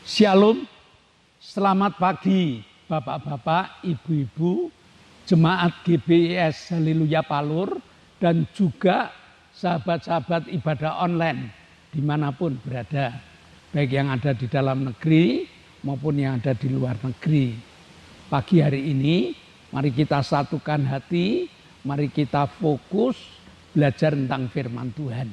Shalom, selamat pagi Bapak-bapak, Ibu-ibu, Jemaat GBIS Haleluya Palur, dan juga sahabat-sahabat ibadah online dimanapun berada, baik yang ada di dalam negeri maupun yang ada di luar negeri. Pagi hari ini, mari kita satukan hati, mari kita fokus belajar tentang firman Tuhan.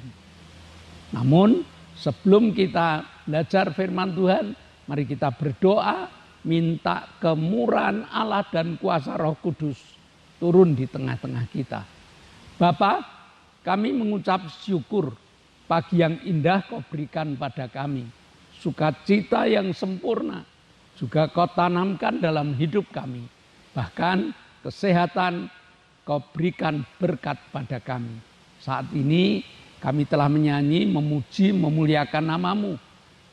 Namun, sebelum kita belajar firman Tuhan, mari kita berdoa, minta kemurahan Allah dan kuasa Roh Kudus turun di tengah-tengah kita. Bapa, kami mengucap syukur pagi yang indah Kau berikan pada kami. Sukacita yang sempurna juga Kau tanamkan dalam hidup kami. Bahkan kesehatan Kau berikan berkat pada kami. Saat ini kami telah menyanyi, memuji, memuliakan nama-Mu.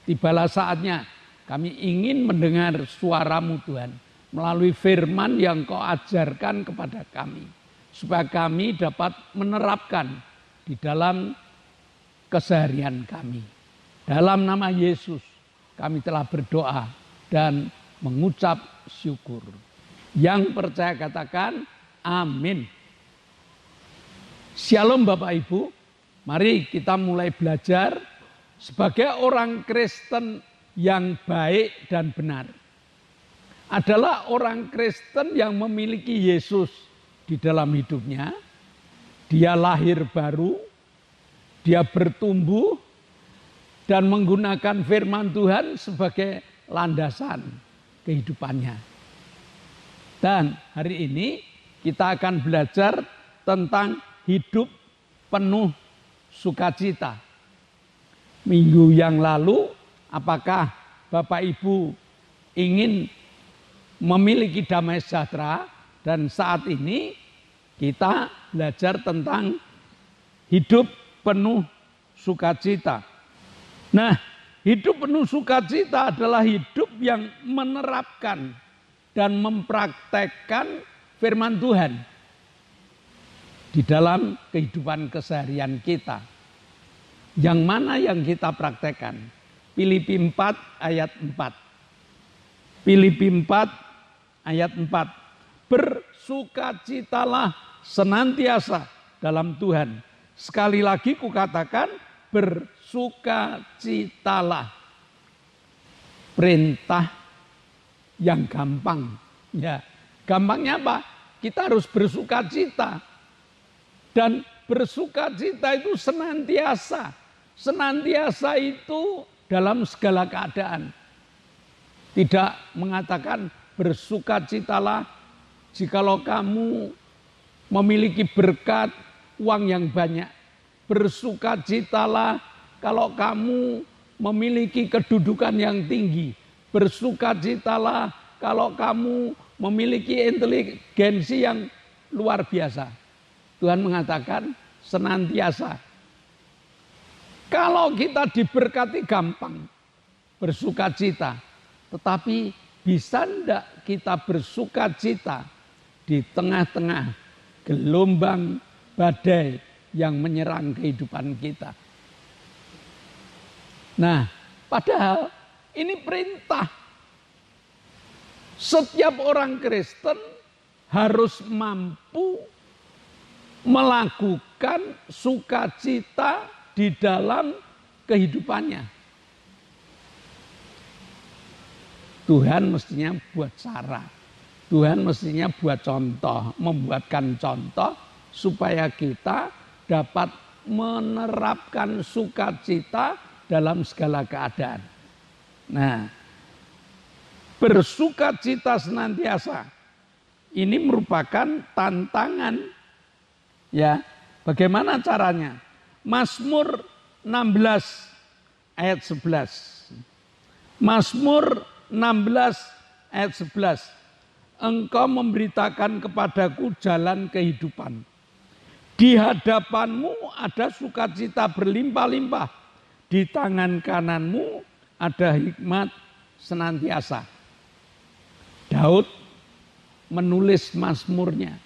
Tibalah saatnya kami ingin mendengar suara-Mu Tuhan. Melalui firman yang Kau ajarkan kepada kami. Supaya kami dapat menerapkan di dalam keseharian kami. Dalam nama Yesus kami telah berdoa dan mengucap syukur. Yang percaya katakan amin. Shalom Bapak Ibu. Mari kita mulai belajar sebagai orang Kristen yang baik dan benar. Adalah orang Kristen yang memiliki Yesus di dalam hidupnya. Dia lahir baru, dia bertumbuh dan menggunakan firman Tuhan sebagai landasan kehidupannya. Dan hari ini kita akan belajar tentang hidup penuh sukacita. Minggu yang lalu, apakah Bapak Ibu ingin memiliki damai sejahtera? Dan saat ini kita belajar tentang hidup penuh sukacita. Nah, hidup penuh sukacita adalah hidup yang menerapkan dan mempraktekkan firman Tuhan di dalam kehidupan keseharian kita. Yang mana yang kita praktekkan? Filipi 4 ayat 4. Filipi 4 ayat 4. Bersukacitalah senantiasa dalam Tuhan. Sekali lagi kukatakan bersukacitalah. Perintah yang gampang. Ya, gampangnya apa? Kita harus bersukacita. Dan bersukacita itu senantiasa. Senantiasa itu dalam segala keadaan. Tidak mengatakan bersukacitalah jikalau kamu memiliki berkat uang yang banyak. Bersukacitalah kalau kamu memiliki kedudukan yang tinggi. Bersukacitalah kalau kamu memiliki inteligensi yang luar biasa. Tuhan mengatakan senantiasa. Kalau kita diberkati gampang bersukacita. Tetapi bisa enggak kita bersukacita di tengah-tengah gelombang badai yang menyerang kehidupan kita. Nah, padahal ini perintah. Setiap orang Kristen harus mampu melakukan sukacita di dalam kehidupannya. Tuhan mestinya buat cara. Tuhan mestinya buat contoh, membuatkan contoh supaya kita dapat menerapkan sukacita dalam segala keadaan. Nah, bersukacita senantiasa. Ini merupakan tantangan. Ya, bagaimana caranya? Mazmur 16 ayat 11. Mazmur 16 ayat 11. Engkau memberitakan kepadaku jalan kehidupan. Di hadapanmu ada sukacita berlimpah-limpah. Di tangan kananmu ada hikmat senantiasa. Daud menulis mazmurnya.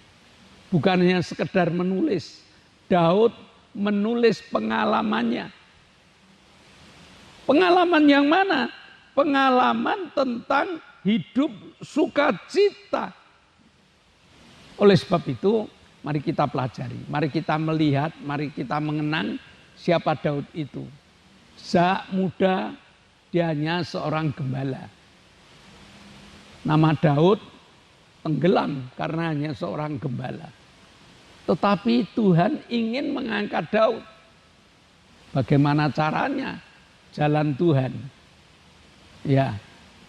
Bukan hanya sekedar menulis. Daud menulis pengalamannya. Pengalaman yang mana? pengalaman tentang hidup sukacita. Oleh sebab itu, mari kita pelajari, mari kita melihat, mari kita mengenang siapa Daud itu. Sejak muda dia hanya seorang gembala. Nama Daud tenggelam karena hanya seorang gembala. Tetapi Tuhan ingin mengangkat Daud. Bagaimana caranya? Jalan Tuhan. Ya,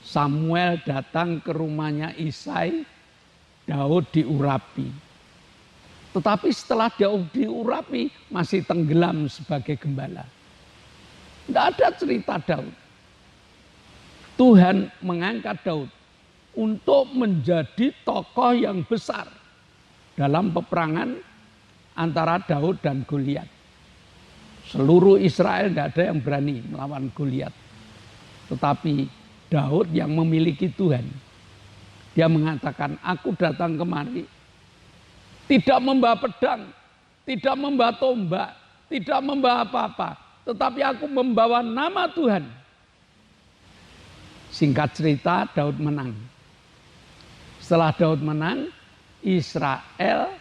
Samuel datang ke rumahnya Isai, Daud diurapi. Tetapi setelah Daud diurapi, masih tenggelam sebagai gembala. Tidak ada cerita Daud. Tuhan mengangkat Daud untuk menjadi tokoh yang besar dalam peperangan antara Daud dan Goliat. Seluruh Israel tidak ada yang berani melawan Goliat. Tetapi Daud yang memiliki Tuhan. Dia mengatakan, aku datang kemari tidak membawa pedang, tidak membawa tombak, tidak membawa apa-apa. Tetapi aku membawa nama Tuhan. Singkat cerita, Daud menang. Setelah Daud menang, Israel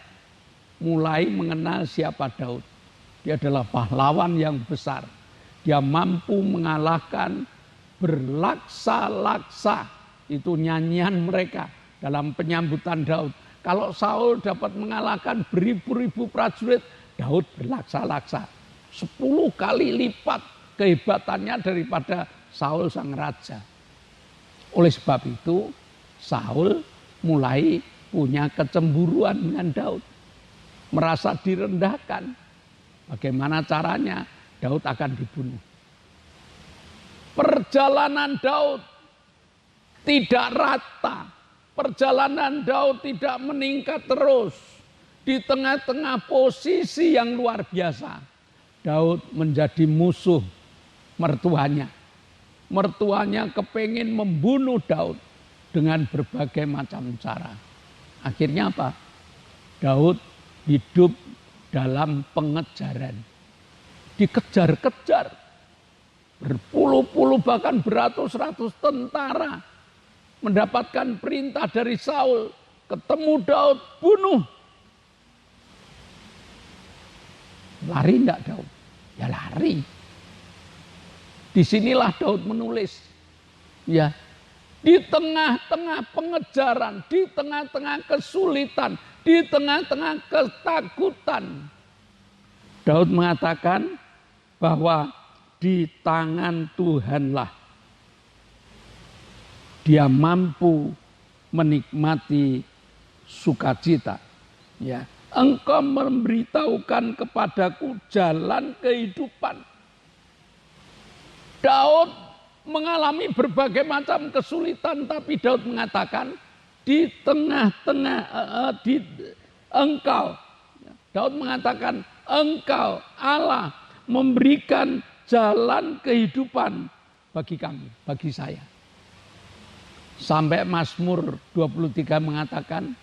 mulai mengenal siapa Daud. Dia adalah pahlawan yang besar. Dia mampu mengalahkan berlaksa-laksa. Itu nyanyian mereka dalam penyambutan Daud. Kalau Saul dapat mengalahkan beribu-ribu prajurit, Daud berlaksa-laksa. 10 kali lipat kehebatannya daripada Saul sang raja. Oleh sebab itu, Saul mulai punya kecemburuan dengan Daud. Merasa direndahkan. Bagaimana caranya? Daud akan dibunuh. Perjalanan Daud tidak rata. Perjalanan Daud tidak meningkat terus. Di tengah-tengah posisi yang luar biasa, Daud menjadi musuh mertuanya. Mertuanya kepingin membunuh Daud dengan berbagai macam cara. Akhirnya apa? Daud hidup dalam pengejaran. Dikejar-kejar. Berpuluh-puluh bahkan beratus-ratus tentara mendapatkan perintah dari Saul. Ketemu Daud, bunuh. Lari enggak Daud? Ya lari. Disinilah Daud menulis. Ya, di tengah-tengah pengejaran, di tengah-tengah kesulitan, di tengah-tengah ketakutan, Daud mengatakan bahwa di tangan Tuhanlah dia mampu menikmati sukacita. Ya, engkau memberitahukan kepadaku jalan kehidupan. Daud mengalami berbagai macam kesulitan, tapi Daud mengatakan di tengah-tengah engkau. Daud mengatakan engkau Allah memberikan jalan kehidupan bagi kami, bagi saya. Sampai Mazmur 23 mengatakan,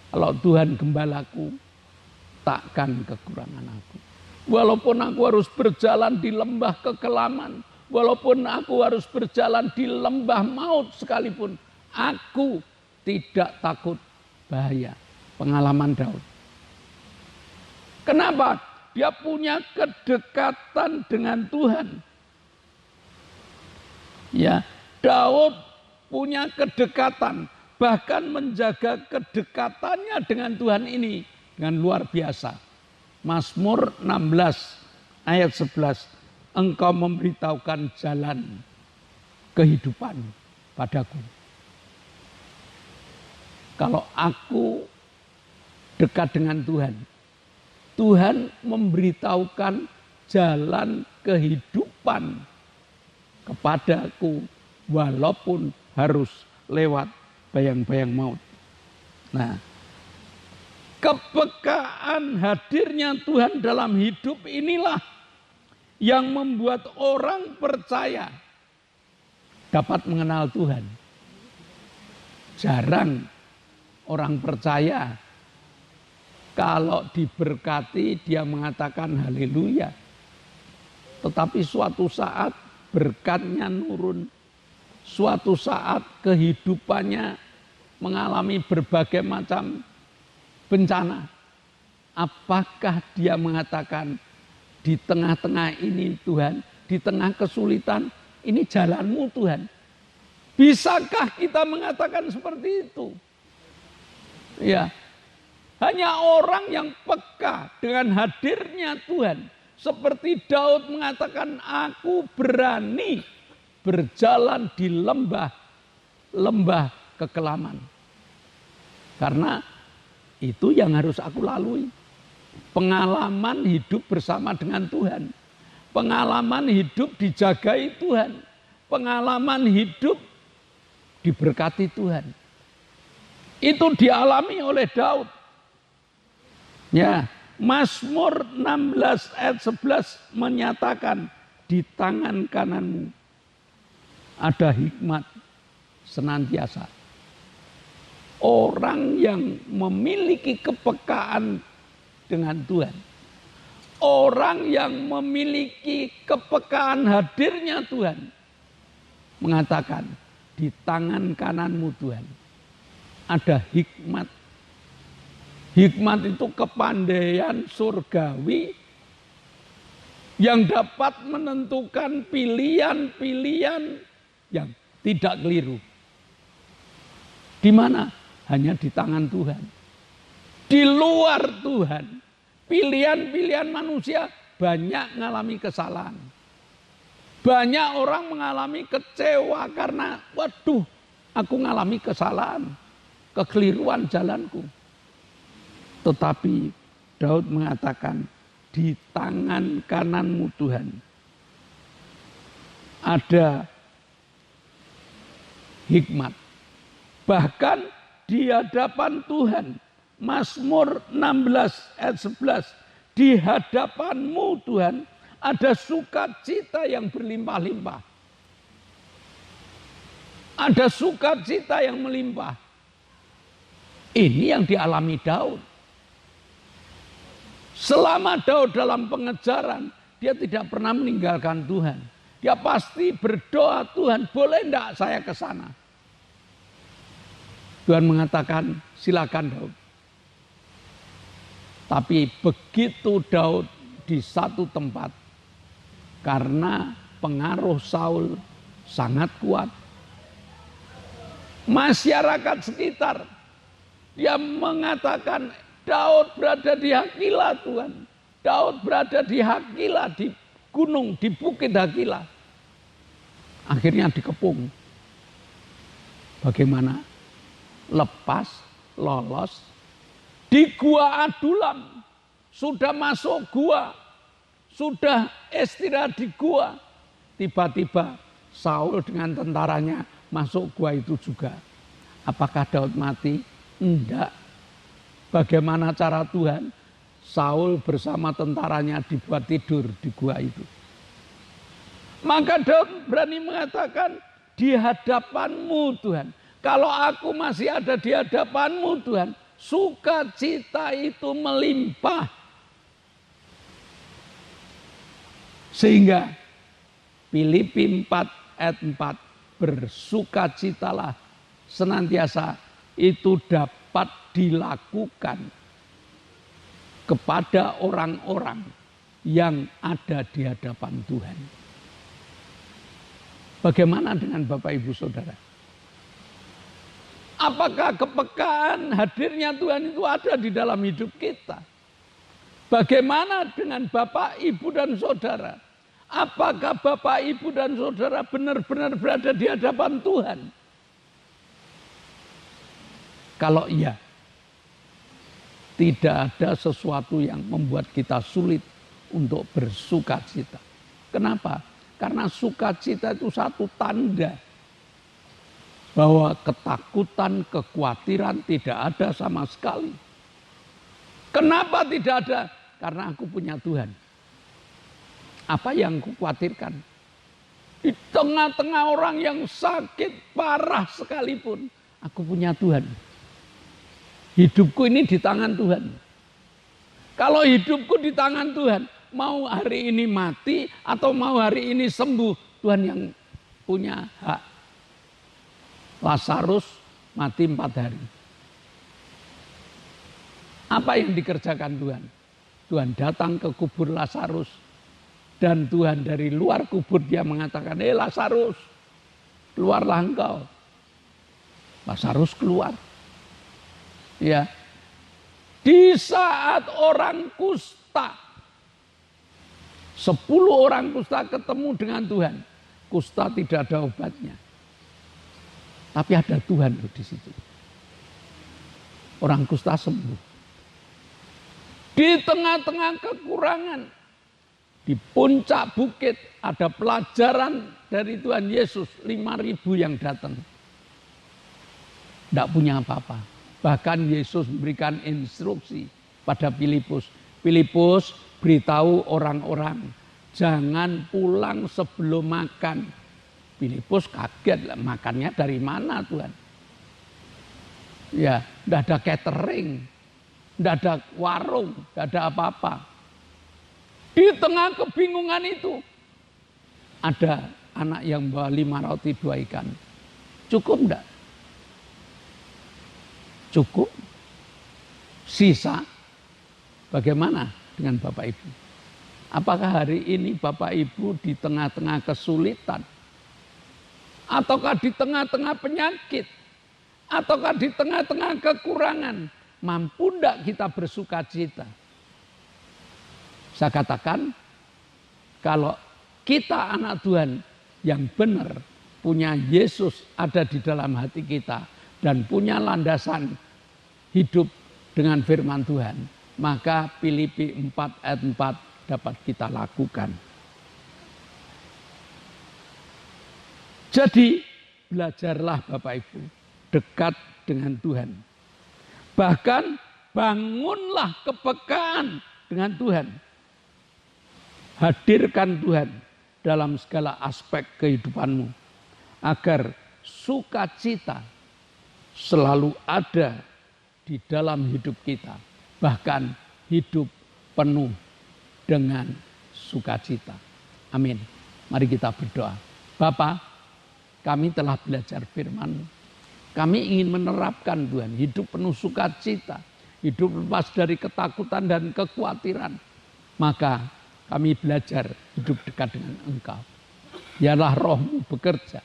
kalau Tuhan gembalaku, takkan kekurangan aku. Walaupun aku harus berjalan di lembah kekelaman, walaupun aku harus berjalan di lembah maut sekalipun, aku tidak takut bahaya. Pengalaman Daud. Kenapa? Dia punya kedekatan dengan Tuhan. Ya, Daud punya kedekatan, bahkan menjaga kedekatannya dengan Tuhan ini dengan luar biasa. Mazmur 16 ayat 11, engkau memberitahukan jalan kehidupan padaku. Kalau aku dekat dengan Tuhan, Tuhan memberitahukan jalan kehidupan kepadaku walaupun harus lewat bayang-bayang maut. Nah, kepekaan hadirnya Tuhan dalam hidup inilah yang membuat orang percaya dapat mengenal Tuhan. Jarang orang percaya kalau diberkati dia mengatakan haleluya. Tetapi suatu saat berkatnya nurun, suatu saat kehidupannya mengalami berbagai macam bencana, apakah dia mengatakan di tengah-tengah ini Tuhan, di tengah kesulitan ini jalanmu Tuhan? Bisakah kita mengatakan seperti itu? Ya, hanya orang yang peka dengan hadirnya Tuhan. Seperti Daud mengatakan, aku berani berjalan di lembah kekelaman. Karena itu yang harus aku lalui. Pengalaman hidup bersama dengan Tuhan. Pengalaman hidup dijagai Tuhan. Pengalaman hidup diberkati Tuhan. Itu dialami oleh Daud. Ya, Mazmur 16 ayat 11 menyatakan, di tangan kananmu ada hikmat senantiasa. Orang yang memiliki kepekaan dengan Tuhan, orang yang memiliki kepekaan hadirnya Tuhan, mengatakan, di tangan kananmu Tuhan ada hikmat. Hikmat itu kepandaian surgawi yang dapat menentukan pilihan-pilihan yang tidak keliru. Di mana? Hanya di tangan Tuhan. Di luar Tuhan, pilihan-pilihan manusia banyak mengalami kesalahan. Banyak orang mengalami kecewa karena, waduh, aku mengalami kesalahan, kekeliruan jalanku. Tetapi Daud mengatakan, di tangan kananmu Tuhan ada hikmat. Bahkan di hadapan Tuhan, Mazmur 16 ayat 11, di hadapanmu Tuhan ada sukacita yang berlimpah-limpah. Ada sukacita yang melimpah. Ini yang dialami Daud. Selama Daud dalam pengejaran, dia tidak pernah meninggalkan Tuhan. Dia pasti berdoa, Tuhan boleh enggak saya ke sana? Tuhan mengatakan, silakan Daud. Tapi begitu Daud di satu tempat, karena pengaruh Saul sangat kuat, masyarakat sekitar, dia mengatakan, Daud berada di Hakila Tuhan. Daud berada di Hakila, di gunung, di bukit Hakila. Akhirnya dikepung. Bagaimana? Lepas, lolos. Di gua Adulam. Sudah masuk gua. Sudah istirahat di gua. Tiba-tiba Saul dengan tentaranya masuk gua itu juga. Apakah Daud mati? Enggak. Bagaimana cara Tuhan? Saul bersama tentaranya dibuat tidur di gua itu. Maka Daud berani mengatakan, di hadapanmu Tuhan. Kalau aku masih ada di hadapanmu Tuhan, sukacita itu melimpah. Sehingga Filipi 4 ayat 4, bersukacitalah senantiasa, itu dapat dilakukan kepada orang-orang yang ada di hadapan Tuhan. Bagaimana dengan Bapak Ibu Saudara? Apakah kepekaan hadirnya Tuhan itu ada di dalam hidup kita? Bagaimana dengan Bapak, Ibu, dan Saudara? Apakah Bapak, Ibu, dan Saudara benar-benar berada di hadapan Tuhan? Kalau iya, tidak ada sesuatu yang membuat kita sulit untuk bersukacita. Kenapa? Karena sukacita itu satu tanda bahwa ketakutan, kekhawatiran tidak ada sama sekali. Kenapa tidak ada? Karena aku punya Tuhan. Apa yang aku khawatirkan? Di tengah-tengah orang yang sakit parah sekalipun, aku punya Tuhan. Hidupku ini di tangan Tuhan. Kalau hidupku di tangan Tuhan, mau hari ini mati atau mau hari ini sembuh, Tuhan yang punya hak. Lazarus mati 4 hari. Apa yang dikerjakan Tuhan? Tuhan datang ke kubur Lazarus. Dan Tuhan dari luar kubur dia mengatakan, Lazarus, keluarlah engkau. Lazarus keluar. Ya. Di saat orang kusta, 10 orang kusta ketemu dengan Tuhan. Kusta tidak ada obatnya. Tapi ada Tuhan di situ. Orang kusta sembuh. Di tengah-tengah kekurangan, di puncak bukit ada pelajaran dari Tuhan Yesus, 5.000 yang datang. Tidak punya apa-apa. Bahkan Yesus memberikan instruksi pada Filipus. Filipus, beritahu orang-orang, jangan pulang sebelum makan. Filipus kaget, makannya dari mana Tuhan? Ya, tidak ada catering, tidak ada warung, tidak ada apa-apa. Di tengah kebingungan itu, ada anak yang bawa 5 roti 2 ikan. Cukup enggak? Cukup. Sisa. Bagaimana dengan Bapak Ibu? Apakah hari ini Bapak Ibu di tengah-tengah kesulitan? Ataukah di tengah-tengah penyakit? Ataukah di tengah-tengah kekurangan? Mampu enggak kita bersuka cita? Saya katakan, kalau kita anak Tuhan yang benar, punya Yesus ada di dalam hati kita, dan punya landasan hidup dengan firman Tuhan, maka Filipi 4 ayat 4 dapat kita lakukan. Jadi belajarlah Bapak Ibu dekat dengan Tuhan. Bahkan bangunlah kepekaan dengan Tuhan. Hadirkan Tuhan dalam segala aspek kehidupanmu. Agar sukacita selalu ada di dalam hidup kita. Bahkan hidup penuh dengan sukacita. Amin. Mari kita berdoa. Bapa, kami telah belajar firman-Mu. Kami ingin menerapkan Tuhan hidup penuh sukacita. Hidup lepas dari ketakutan dan kekhawatiran. Maka kami belajar hidup dekat dengan Engkau. Biarlah Roh-Mu bekerja.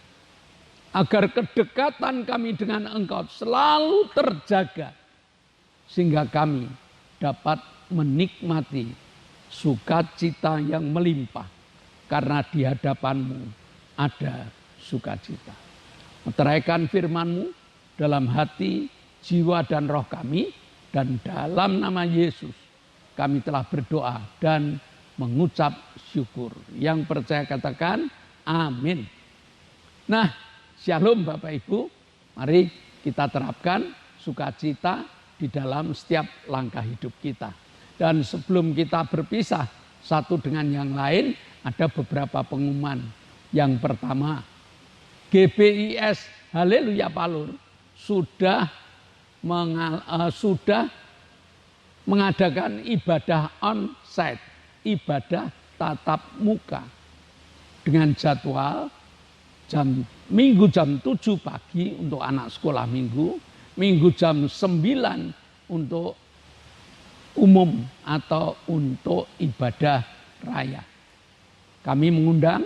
Agar kedekatan kami dengan Engkau selalu terjaga. Sehingga kami dapat menikmati sukacita yang melimpah. Karena di hadapan-Mu ada sukacita. Meteraikan firman-Mu dalam hati, jiwa dan roh kami. Dan dalam nama Yesus kami telah berdoa dan mengucap syukur. Yang percaya katakan amin. Nah, shalom Bapak Ibu. Mari kita terapkan sukacita di dalam setiap langkah hidup kita. Dan sebelum kita berpisah satu dengan yang lain, ada beberapa pengumuman. Yang pertama, GBIS Haleluya Palur sudah mengadakan ibadah on-site, ibadah tatap muka dengan jadwal Minggu jam 7 pagi untuk anak sekolah minggu, Minggu jam 9 untuk umum atau untuk ibadah raya. Kami mengundang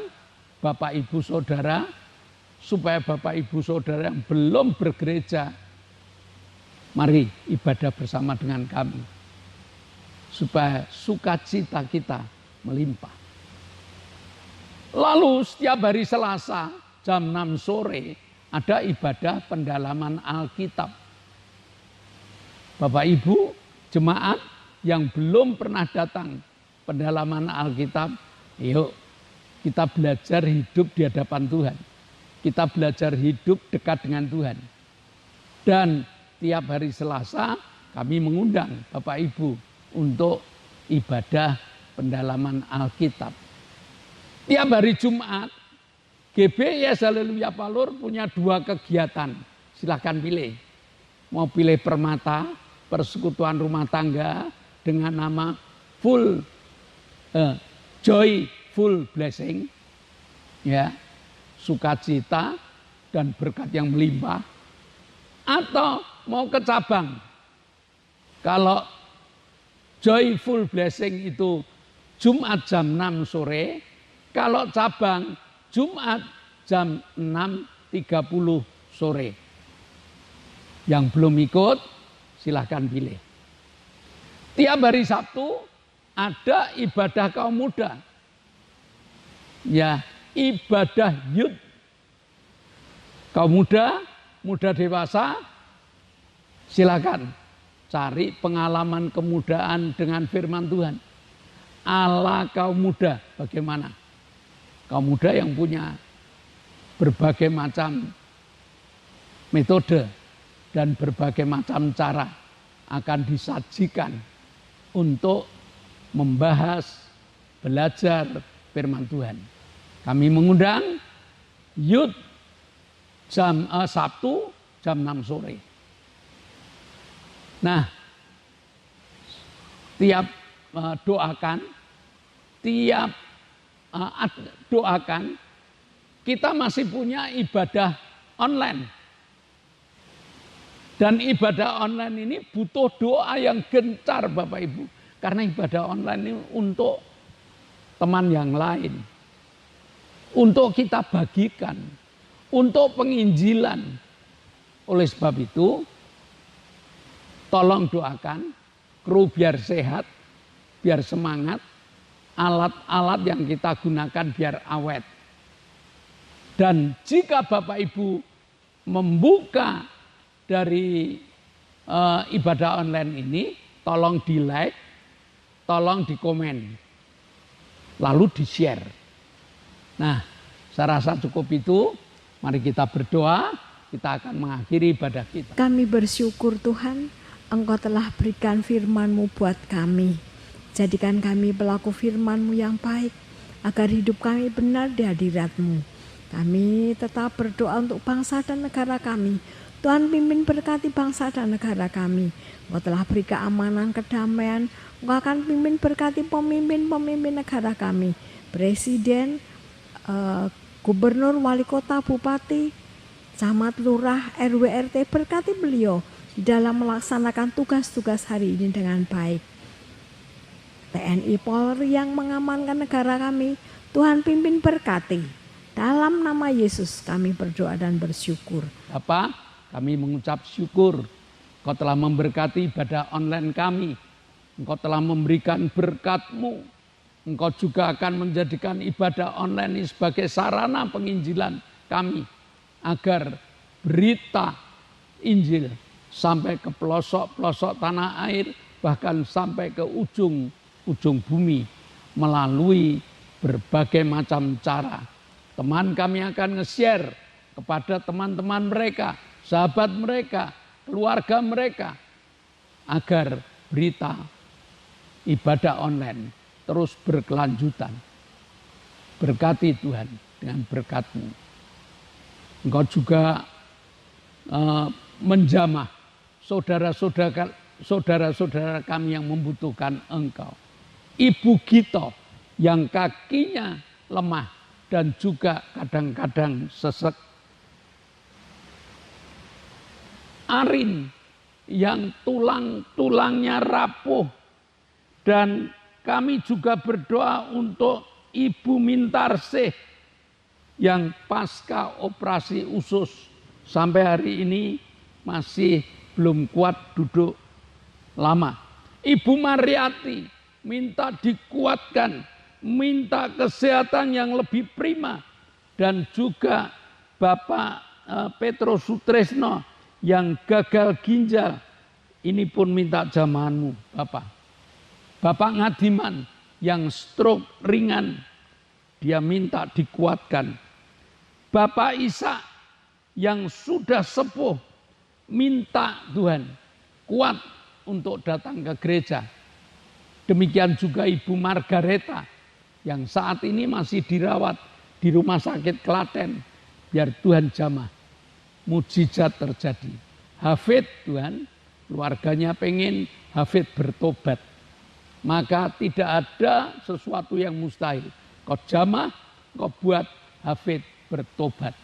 Bapak Ibu Saudara supaya Bapak Ibu Saudara yang belum bergereja, mari ibadah bersama dengan kami. Supaya sukacita kita melimpah. Lalu setiap hari Selasa jam 6 sore ada ibadah pendalaman Alkitab. Bapak Ibu jemaat yang belum pernah datang pendalaman Alkitab, yuk kita belajar hidup di hadapan Tuhan. Kita belajar hidup dekat dengan Tuhan. Dan tiap hari Selasa kami mengundang Bapak Ibu untuk ibadah pendalaman Alkitab. Tiap hari Jumat GBIS Haleluya Palur punya 2 kegiatan. Silahkan pilih. Mau pilih Permata, persekutuan rumah tangga dengan nama Full Joy Full Blessing. Ya, sukacita dan berkat yang melimpah, atau mau ke cabang. Kalau Joyful Blessing itu Jumat jam 6 sore, kalau cabang Jumat jam 6.30 sore. Yang belum ikut silahkan pilih. Tiap hari Sabtu ada ibadah kaum muda. Ya, ibadah youth. Kaum muda, muda dewasa, silakan cari pengalaman kemudaan dengan firman Tuhan. Ala kaum muda bagaimana? Kaum muda yang punya berbagai macam metode dan berbagai macam cara akan disajikan untuk membahas, belajar firman Tuhan. Kami mengundang youth Sabtu jam 6 sore. Nah, tiap doakan, kita masih punya ibadah online. Dan ibadah online ini butuh doa yang gencar Bapak Ibu. Karena ibadah online ini untuk teman yang lain. Untuk kita bagikan. Untuk penginjilan. Oleh sebab itu, tolong doakan, kru biar sehat, biar semangat, alat-alat yang kita gunakan biar awet. Dan jika Bapak Ibu membuka dari ibadah online ini, tolong di like, tolong di komen, lalu di share. Nah, saya rasa cukup itu. Mari kita berdoa, kita akan mengakhiri ibadah kita. Kami bersyukur Tuhan, Engkau telah berikan firman-Mu buat kami. Jadikan kami pelaku firman-Mu yang baik, agar hidup kami benar di hadirat-Mu. Kami tetap berdoa untuk bangsa dan negara kami. Tuhan pimpin berkati bangsa dan negara kami. Engkau telah beri keamanan, kedamaian. Engkau akan pimpin berkati pemimpin-pemimpin negara kami. Presiden, gubernur, wali kota, bupati, camat, lurah, RW, RT, berkati beliau di dalam melaksanakan tugas-tugas hari ini dengan baik. TNI Polri yang mengamankan negara kami, Tuhan pimpin berkati. Dalam nama Yesus kami berdoa dan bersyukur. Bapa, kami mengucap syukur. Engkau telah memberkati ibadah online kami. Engkau telah memberikan berkat-Mu. Engkau juga akan menjadikan ibadah online ini sebagai sarana penginjilan kami. Agar berita Injil sampai ke pelosok-pelosok tanah air. Bahkan sampai ke ujung bumi. Melalui berbagai macam cara. Teman kami akan nge-share kepada teman-teman mereka, sahabat mereka, keluarga mereka. Agar berita ibadah online terus berkelanjutan. Berkati Tuhan dengan berkat-Mu. Engkau juga menjamah saudara-saudara kami yang membutuhkan Engkau. Ibu Gito yang kakinya lemah dan juga kadang-kadang sesek. Arin yang tulang-tulangnya rapuh. Dan kami juga berdoa untuk Ibu Mintarsih yang pasca operasi usus sampai hari ini masih belum kuat duduk lama. Ibu Mariati minta dikuatkan, minta kesehatan yang lebih prima. Dan juga Bapak Petrus Sutresno yang gagal ginjal, ini pun minta jamahan-Mu Bapak. Bapak Ngadiman yang stroke ringan, dia minta dikuatkan. Bapak Isa yang sudah sepuh, minta Tuhan kuat untuk datang ke gereja. Demikian juga Ibu Margareta yang saat ini masih dirawat di Rumah Sakit Klaten. Biar Tuhan jamah, mujizat terjadi. Hafid Tuhan, keluarganya pengen Hafid bertobat. Maka tidak ada sesuatu yang mustahil. Kau jamah, kau buat Hafid bertobat.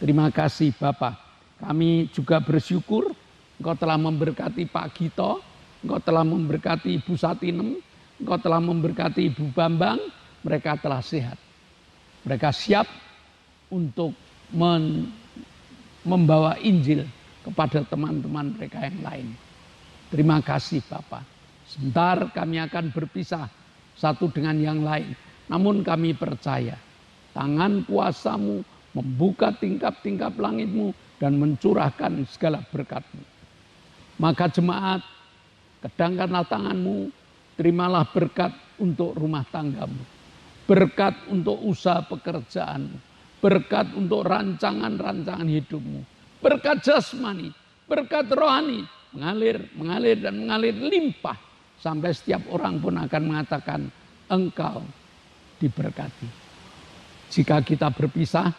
Terima kasih Bapa. Kami juga bersyukur Engkau telah memberkati Pak Gito, Engkau telah memberkati Ibu Satinem, Engkau telah memberkati Ibu Bambang. Mereka telah sehat. Mereka siap untuk membawa Injil kepada teman-teman mereka yang lain. Terima kasih Bapa. Sebentar kami akan berpisah satu dengan yang lain. Namun kami percaya tangan kuasa-Mu membuka tingkap-tingkap langit-Mu dan mencurahkan segala berkat-Mu. Maka jemaat, kedangkanlah tangan-Mu, terimalah berkat untuk rumah tanggamu, berkat untuk usaha pekerjaan-Mu, berkat untuk rancangan-rancangan hidupmu, berkat jasmani, berkat rohani, mengalir dan mengalir limpah, sampai setiap orang pun akan mengatakan engkau diberkati. Jika kita berpisah,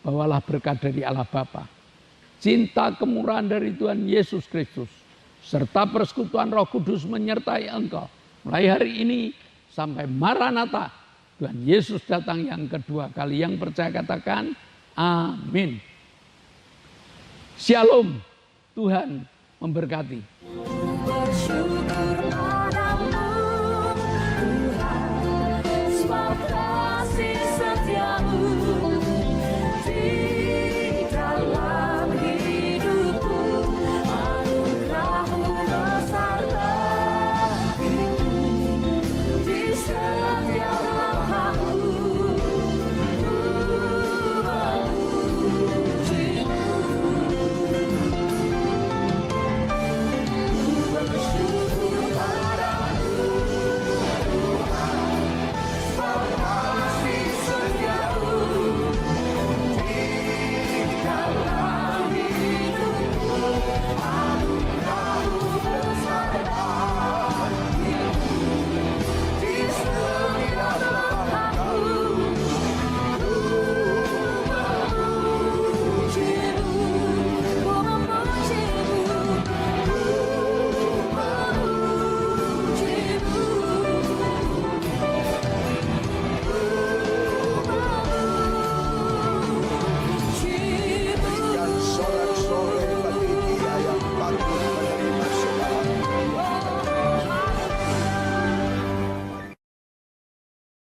bawalah berkat dari Allah Bapa, cinta kemurahan dari Tuhan Yesus Kristus, serta persekutuan Roh Kudus menyertai engkau mulai hari ini sampai Maranatha, Tuhan Yesus datang yang kedua kali. Yang percaya katakan amin. Shalom, Tuhan memberkati.